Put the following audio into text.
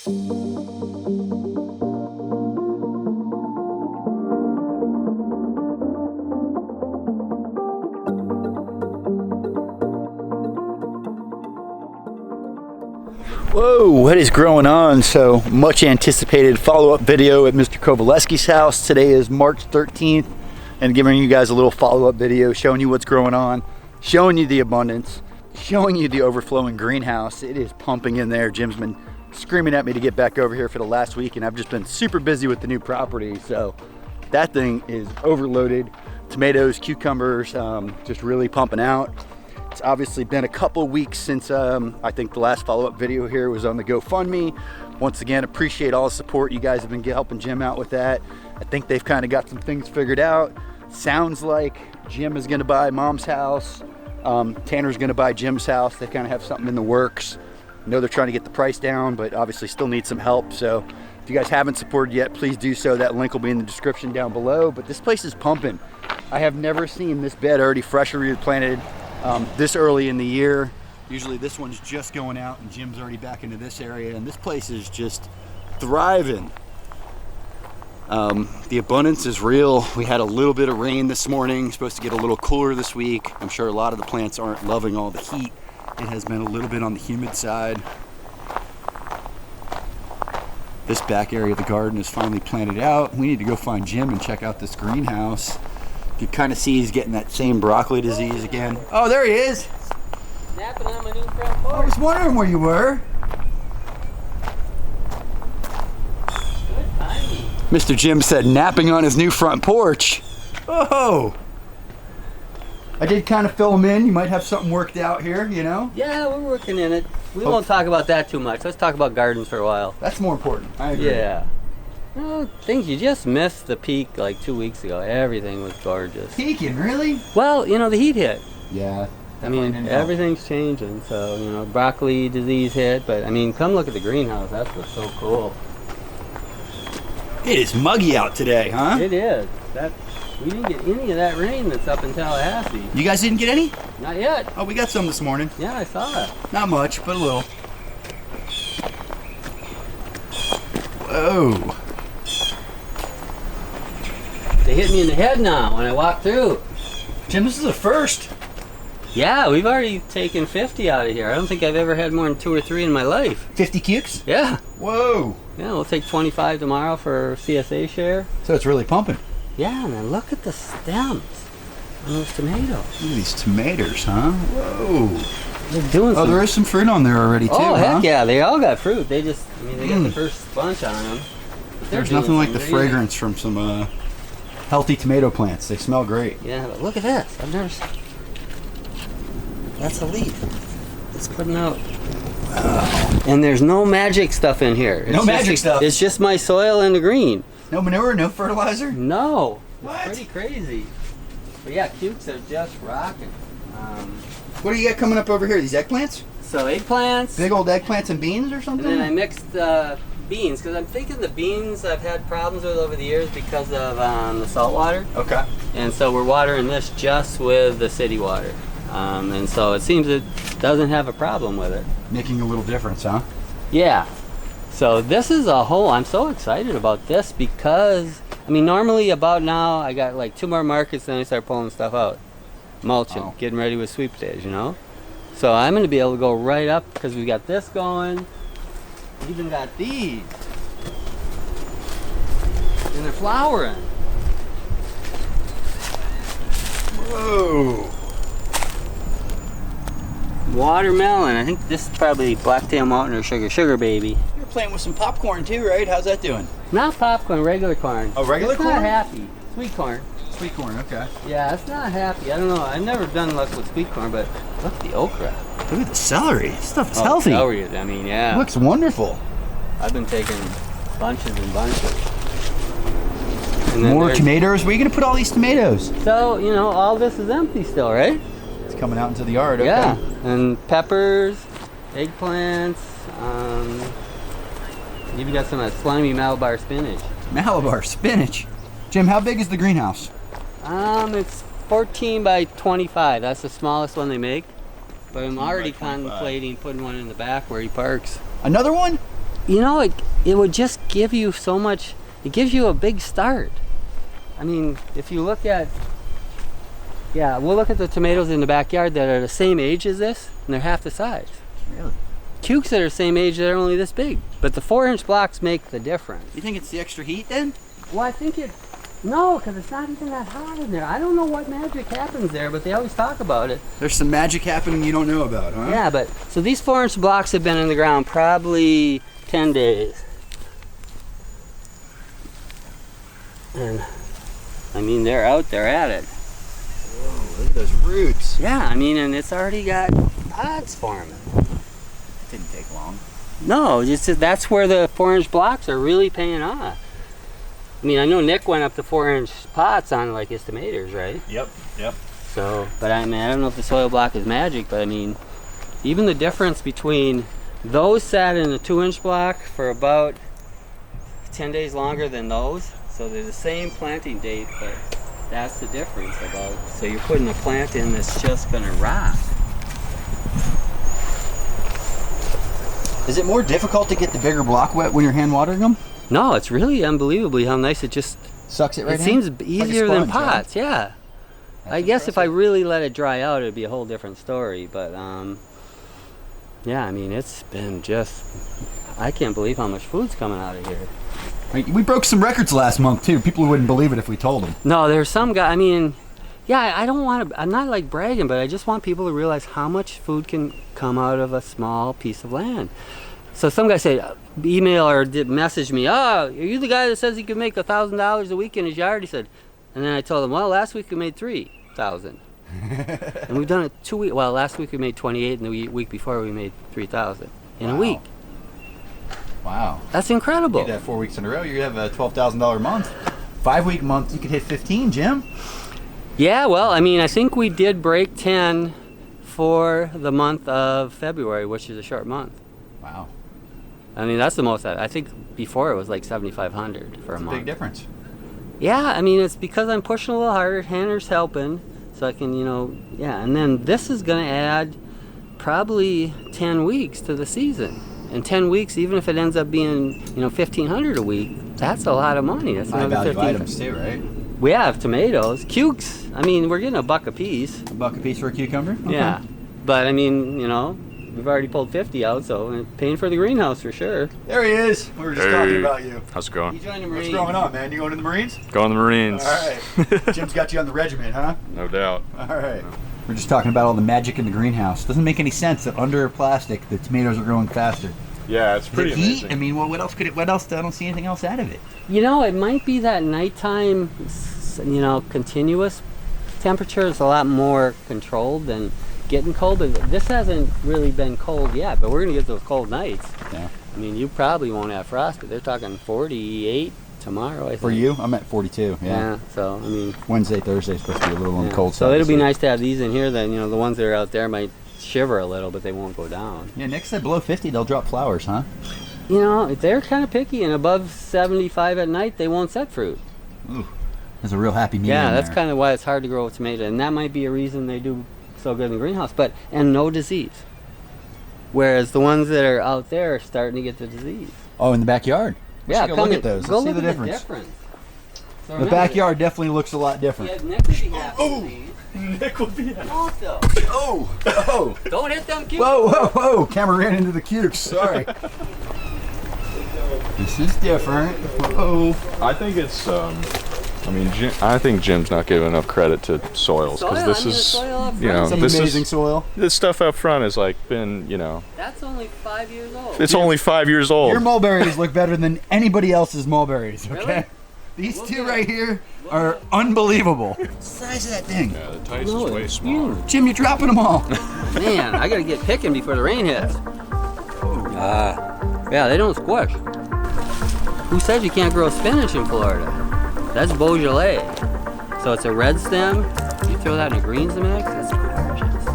Whoa, what is growing on? So much anticipated follow-up video at Mr. Kovaleski's house. Today is March 13th and giving you guys a little follow-up video showing you what's growing on, showing you the abundance, showing you the overflowing greenhouse. It is pumping in there. Jim's been screaming at me to get back over here for the last week, and I've just been super busy with the new property. So that thing is overloaded. Tomatoes, cucumbers, just really pumping out. It's obviously been a couple weeks since I think the last follow-up video here was on the GoFundMe. Once again, appreciate all the support. You guys have been helping Jim out with that. I think they've kind of got some things figured out. Sounds like Jim is gonna buy Mom's house. Tanner's gonna buy Jim's house. They kind of have something in the works. I know they're trying to get the price down, but obviously still need some help. So if you guys haven't supported yet, please do so. That link will be in the description down below. But this place is pumping. I have never seen this bed already freshly replanted this early in the year. Usually this one's just going out and Jim's already back into this area, and this place is just thriving. The abundance is real. We had a little bit of rain this morning, supposed to get a little cooler this week. I'm sure a lot of the plants aren't loving all the heat. It has been a little bit on the humid side. This back area of the garden is finally planted out. We need to go find Jim and check out this greenhouse. You kind of see he's getting that same broccoli disease again. Oh, there he is. Napping on my new front porch. I was wondering where you were. Good timing. Mr. Jim said napping on his new front porch. Oh. I did kind of fill him in. You might have something worked out here, you know? Yeah, we're working in it. We won't talk about that too much. Let's talk about gardens for a while. That's more important. I agree. Yeah. No, things you just missed the peak like 2 weeks ago. Everything was gorgeous. Peaking, really? Well, you know, the heat hit. Yeah. I mean, everything's changing. So, you know, broccoli disease hit. But, I mean, come look at the greenhouse. That's what's so cool. It is muggy out today, huh? It is. We didn't get any of that rain that's up in Tallahassee. You guys didn't get any? Not yet. Oh, we got some this morning. Yeah, I saw it. Not much, but a little. Whoa. They hit me in the head now when I walked through. Jim, this is the first. Yeah, we've already taken 50 out of here. I don't think I've ever had more than 2 or 3 in my life. 50 cukes? Yeah. Whoa. Yeah, we'll take 25 tomorrow for CSA share. So it's really pumping. Yeah, man, look at the stems on those tomatoes. Look at these tomatoes, huh? Whoa. They're doing Oh, there is some fruit on there already, too, Oh, huh? heck yeah, they all got fruit. They just, I mean, they got the first bunch on them. There's nothing like the fragrance from some healthy tomato plants. They smell great. Yeah, but look at this. I've never seen. That's a leaf. It's putting out. And there's no magic stuff in here. No magic stuff? It's just my soil and the green. No manure, no fertilizer? No. What? It's pretty crazy. But yeah, cukes are just rocking. What do you got coming up over here? These eggplants? So eggplants. Big old eggplants and beans or something? And then I mixed beans, because I'm thinking the beans I've had problems with over the years because of the salt water. Okay. And so we're watering this just with the city water. And so it seems it doesn't have a problem with it. Making a little difference, huh? Yeah. So this is a whole, I'm so excited about this because, I mean, normally about now I got like 2 more markets, then I start pulling stuff out. Mulching, getting ready with sweet potatoes, you know? So I'm going to be able to go right up because we got this going. Even got these. And they're flowering. Whoa. Watermelon. I think this is probably Blacktail Mountain or Sugar Baby. You're playing with some popcorn too, right? How's that doing? Not popcorn, regular corn. Oh, regular it's corn? Not happy. Sweet corn. Sweet corn, okay. Yeah, it's not happy. I don't know. I've never done luck with sweet corn, but look at the okra. Look at the celery. This stuff is healthy. Celery, I mean, yeah. It looks wonderful. I've been taking bunches and bunches. And more tomatoes? Where are you going to put all these tomatoes? So, you know, all this is empty still, right? It's coming out into the yard, okay. Yeah, and peppers, eggplants, even got some slimy Malabar spinach. Malabar spinach? Jim, how big is the greenhouse? It's 14 by 25. That's the smallest one they make. But I'm already contemplating putting one in the back where he parks. Another one? you know, it would just give you so much. It gives you a big start. I mean, if you look at, yeah, we'll look at the tomatoes in the backyard that are the same age as this, and they're half the size. Really? Cukes that are the same age that are only this big. But the 4-inch blocks make the difference. You think it's the extra heat then? Well, I think no, because it's not even that hot in there. I don't know what magic happens there, but they always talk about it. There's some magic happening you don't know about, huh? Yeah, but, so these 4-inch blocks have been in the ground probably 10 days. And, I mean, they're out there at it. Whoa, look at those roots. Yeah, I mean, and it's already got pods forming. Didn't take long. No, that's where the 4-inch blocks are really paying off. I mean, I know Nick went up to 4-inch pots on like his tomatoes, right? Yep. So, but I mean, I don't know if the soil block is magic, but I mean, even the difference between those sat in a 2-inch block for about 10 days longer than those. So they're the same planting date, but that's the difference about. So you're putting a plant in that's just gonna rot. Is it more difficult to get the bigger block wet when you're hand watering them? No, it's really unbelievably how nice it just Sucks it right It in? seems easier like a than sponge, pots, yeah. That's I guess if I impressive. really let it dry out, it'd be a whole different story. But yeah, I mean, it's been just, I can't believe how much food's coming out of here. We broke some records last month too. People wouldn't believe it if we told them. No, there's some guy, I mean, yeah, I don't want to, I'm not like bragging, but I just want people to realize how much food can come out of a small piece of land. So some guy said, email or did message me, oh, are you the guy that says he could make $1,000 a week in his yard? He said, and then I told him, well, last week we made 3,000. And we've done it 2 weeks. Well, last week we made 28, and the week before we made 3,000 in a week. Wow. That's incredible. You did that 4 weeks in a row, you'd have a $12,000 month. 5-week month, you could hit 15, Jim. Yeah, well, I mean, I think we did break 10 for the month of February, which is a short month. Wow. I mean, that's the most. I think before it was like 7,500 for a month. Big difference. Yeah, I mean, it's because I'm pushing a little harder. Hannah's helping, so I can, you know, yeah. And then this is going to add probably 10 weeks to the season. And 10 weeks, even if it ends up being, you know, 1,500 a week, that's a lot of money. That's High another value 15. items too, right? We have tomatoes, cukes. I mean, we're getting $1 a piece. $1 a piece for a cucumber? Okay. Yeah, but I mean, you know, we've already pulled 50 out, so paying for the greenhouse for sure. There he is. We were just talking about you. How's it going? You joined the What's Marines. going on, man? You going to the Marines? Going to the Marines. All right. Jim's got you on the regiment, huh? No doubt. All right. We're just talking about all the magic in the greenhouse. Doesn't make any sense that under plastic the tomatoes are growing faster. Yeah, it's pretty Is it heat? amazing. I mean, well, what else could it? What else? I don't see anything else out of it. You know, it might be that nighttime, you know, continuous temperature is a lot more controlled than getting cold. But this hasn't really been cold yet, but we're going to get those cold nights. Yeah. I mean, you probably won't have frost, but they're talking 48 tomorrow, I think. For you, I'm at 42. Yeah, so, I mean. Wednesday, Thursday's supposed to be a little on the Yeah. cold side. So it'll be this week. nice to have these in here. Then, you know, the ones that are out there might shiver a little, but they won't go down. Yeah, Nick said below 50 they'll drop flowers, huh? You know, they're kind of picky, and above 75 at night, they won't set fruit. Ooh, there's a real happy medium Yeah, that's there. kind of why it's hard to grow a tomato, and that might be a reason they do so good in the greenhouse. And no disease. Whereas the ones that are out there are starting to get the disease. Oh, in the backyard. We Yeah, should go come look in- at those. Go Let's see look the at difference. So The remember, backyard definitely looks a lot different. Yeah, Nick would be happy with these. Nick will be Don't though. Oh, oh, Don't hit them cubes. whoa, whoa, whoa! Camera ran into the cukes. Sorry. This is different. Whoa. I think it's. I mean, I think Jim's not giving enough credit to soils Soil, because this I mean, the is, soil up you know, front. Some this amazing is soil. this stuff up front has like been, you know, That's only 5 years old. it's only 5 years old. Your mulberries look better than anybody else's mulberries. Okay. Really? These Look two at right it. here are unbelievable. What's the size of that thing? Yeah, the tice No, is way it's smaller. huge. Jim, you're dropping them all. Man, I gotta get picking before the rain hits. Yeah, they don't squish. Who says you can't grow spinach in Florida? That's Beaujolais. So it's a red stem. You throw that in a greens mix, it's gorgeous.